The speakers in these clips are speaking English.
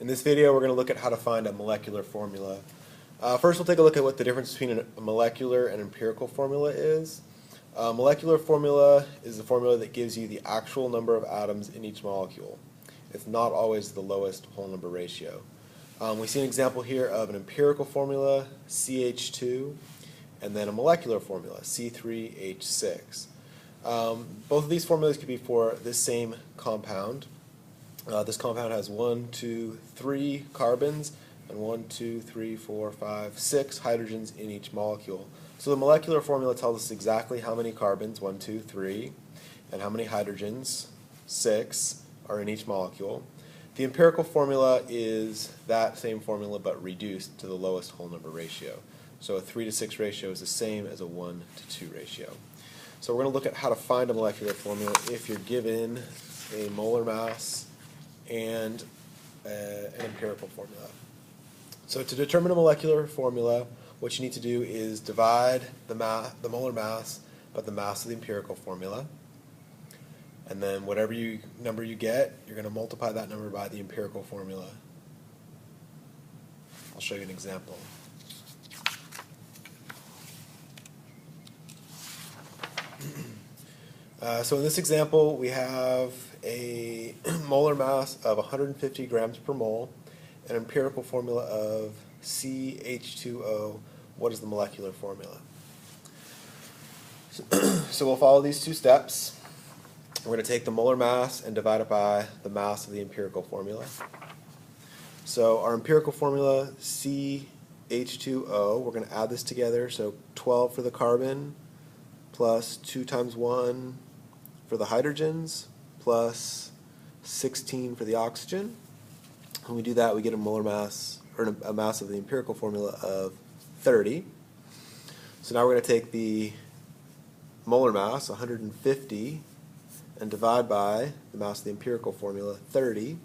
In this video, we're going to look at how to find a molecular formula. First, we'll take a look at what the difference between a molecular and empirical formula is. A molecular formula is the formula that gives you the actual number of atoms in each molecule. It's not always the lowest whole number ratio. We see an example here of an empirical formula, CH2, and then a molecular formula, C3H6. Both of these formulas could be for this same compound. This compound has 1, 2, 3 carbons and 1, 2, 3, 4, 5, 6 hydrogens in each molecule. So the molecular formula tells us exactly how many carbons, 1, 2, 3, and how many hydrogens, 6, are in each molecule. The empirical formula is that same formula but reduced to the lowest whole number ratio. So a 3 to 6 ratio is the same as a 1 to 2 ratio. So we're going to look at how to find a molecular formula if you're given a molar mass and an empirical formula. So to determine a molecular formula, what you need to do is divide the molar mass by the mass of the empirical formula. And then whatever number you get, you're going to multiply that number by the empirical formula. I'll show you an example. So in this example, we have a molar mass of 150 grams per mole, an empirical formula of CH2O. What is the molecular formula? So we'll follow these two steps. We're going to take the molar mass and divide it by the mass of the empirical formula. So our empirical formula, CH2O, we're going to add this together. So 12 for the carbon plus 2 times 1 for the hydrogens plus 16 for the oxygen. When we do that, we get a molar mass, or a mass of the empirical formula of 30. So now we're going to take the molar mass, 150, and divide by the mass of the empirical formula, 30,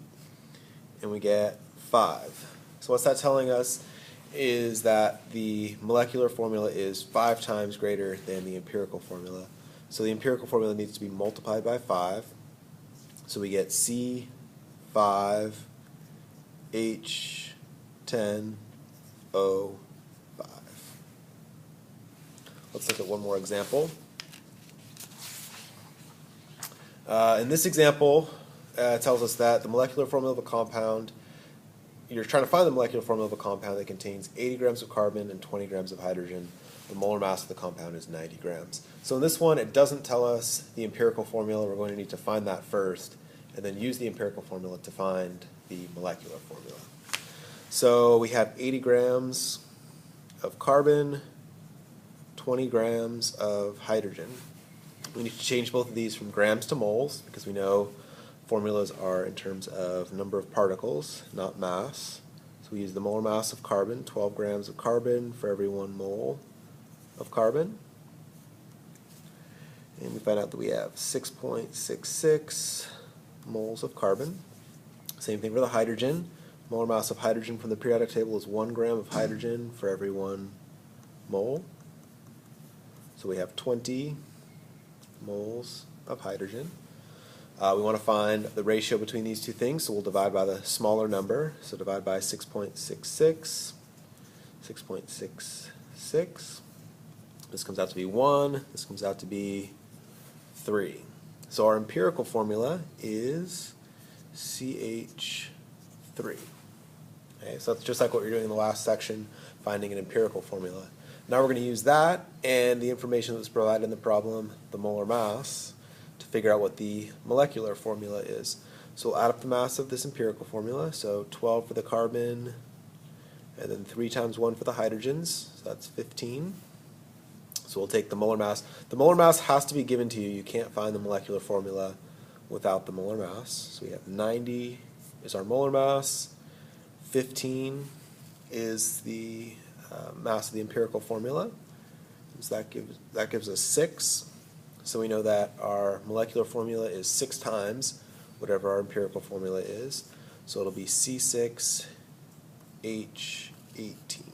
and we get 5. So what's that telling us is that the molecular formula is 5 times greater than the empirical formula. So the empirical formula needs to be multiplied by 5. So we get C5H10O5. Let's look at one more example. In this example, it tells us that the molecular formula of a compound, you're trying to find the molecular formula of a compound that contains 80 grams of carbon and 20 grams of hydrogen. The molar mass of the compound is 90 grams. So in this one, it doesn't tell us the empirical formula. We're going to need to find that first, and then use the empirical formula to find the molecular formula. So we have 80 grams of carbon, 20 grams of hydrogen. We need to change both of these from grams to moles, because we know formulas are in terms of number of particles, not mass. So we use the molar mass of carbon, 12 grams of carbon for every 1 mole of carbon. And we find out that we have 6.66 moles of carbon. Same thing for the hydrogen. Molar mass of hydrogen from the periodic table is 1 gram of hydrogen for every 1 mole. So we have 20 moles of hydrogen. We want to find the ratio between these two things, so we'll divide by the smaller number. So divide by 6.66. 6.66. This comes out to be 1. This comes out to be 3. So our empirical formula is CH3. Okay, so that's just like what we were doing in the last section, finding an empirical formula. Now we're going to use that and the information that was provided in the problem, the molar mass, to figure out what the molecular formula is. So we'll add up the mass of this empirical formula. So 12 for the carbon, and then 3 times 1 for the hydrogens. So that's 15. So we'll take the molar mass. The molar mass has to be given to you. You can't find the molecular formula without the molar mass. So we have 90 is our molar mass. 15 is the mass of the empirical formula. So that gives us 6. So we know that our molecular formula is 6 times whatever our empirical formula is. So it'll be C6H18.